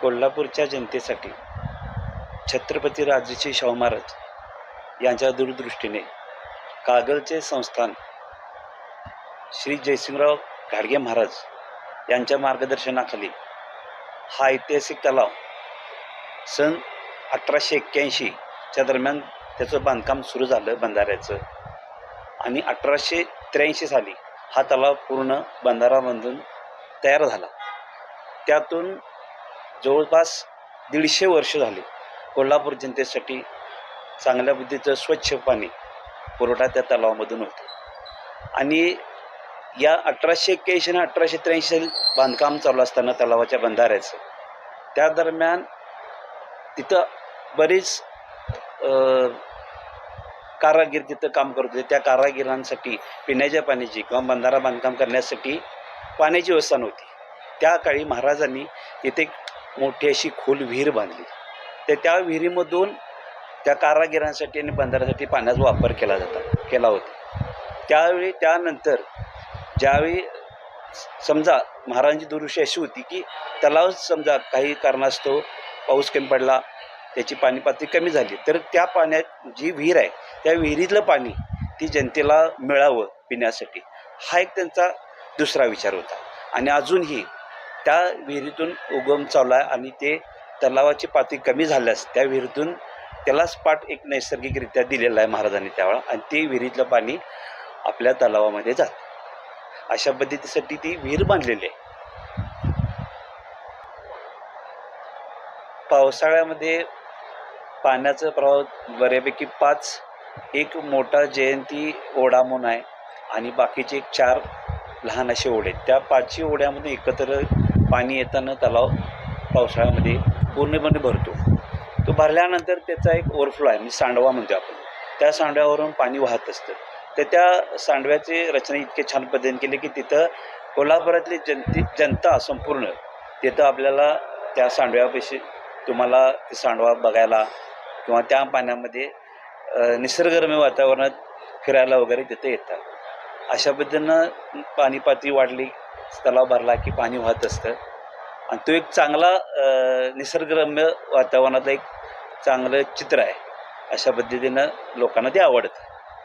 कोल्हापूरच्या जनतेसाठी छत्रपती राजर्षी शाहू महाराज यांच्या दूरदृष्टीने कागलचे संस्थान श्री जयसिंगराव घाडगे महाराज यांच्या मार्गदर्शनाखाली हा ऐतिहासिक तलाव सन 1881च्या दरम्यान त्याचं बांधकाम सुरू झालं बंधाऱ्याचं, आणि 1883 साली हा तलाव पूर्ण बंधारा बांधून तयार झाला. त्यातून जवळपास 150 वर्ष झाले कोल्हापूर जनतेसाठी चांगल्या पद्धतीचं स्वच्छ पाणी पुरवठा त्या तलावामधून होतो. आणि या 1881 आणि 1883 साली बांधकाम चालू असताना तलावाच्या बंधाऱ्याचं, त्या दरम्यान तिथं बरीच कारागीर तिथं काम करत होते. त्या कारागिरांसाठी पिण्याच्या पाण्याची किंवा बंधारा बांधकाम करण्यासाठी पाण्याची व्यवस्था नव्हती. त्या काळी महाराजांनी तिथे मोठी अशी खोल विहीर बांधली. त्या विहिरीमधून त्या कारागिरांसाठी आणि बंधाऱ्यासाठी पाण्याचा वापर केला होता. त्यावेळी त्यानंतर ज्यावेळी समजा महाराजांची दूरदृष्टी अशी होती की तलाव समजा काही कारणास्तव पाऊस कमी पडला, त्याची पाणी पातळी कमी झाली, तर त्या पाण्यात जी विहीर आहे त्या विहिरीतलं पाणी ती जनतेला मिळावं पिण्यासाठी, हा एक त्यांचा दुसरा विचार होता. आणि अजूनही त्या विहिरीतून उगम चालू आहे आणि ते तलावाची पातळी कमी झाल्यास त्या विहिरीतून त्याला स्पाट एक नैसर्गिकरित्या दिलेला आहे महाराजांनी त्यावेळा, आणि ते विहिरीतलं पाणी आपल्या तलावामध्ये जातं. अशा पद्धतीसाठी ती विहीर बांधलेली आहे. पावसाळ्यामध्ये पाण्याचा प्रवाह बऱ्यापैकी 5 एक मोठा जयंती ओढा म्हणून आहे आणि बाकीचे 4 लहान असे ओढे आहेत. त्या 5 ओढ्यामध्ये एकत्र पाणी येताना तलाव पावसाळ्यामध्ये पूर्णपणे भरतो. तो भरल्यानंतर त्याचा एक ओव्हरफ्लो आहे, म्हणजे सांडवा म्हणतो आपण. त्या सांडव्यावरून पाणी वाहत असतं. तर त्या सांडव्याची रचना इतके छान पद्धतीने केली की तिथं कोल्हापुरातली जनता संपूर्ण तिथं आपल्याला त्या सांडव्यापाशी तुम्हाला ते सांडवा बघायला किंवा त्या पाण्यामध्ये निसर्गरम्य वातावरणात फिरायला वगैरे तिथे येतात. अशा पद्धतीनं पाणी पातळी वाढली, तलाव भरला की पाणी वाहत असतं, आणि तो एक चांगला निसर्गरम्य वातावरणातलं एक चांगलं चित्र आहे. अशा पद्धतीनं लोकांना ते आवडतं.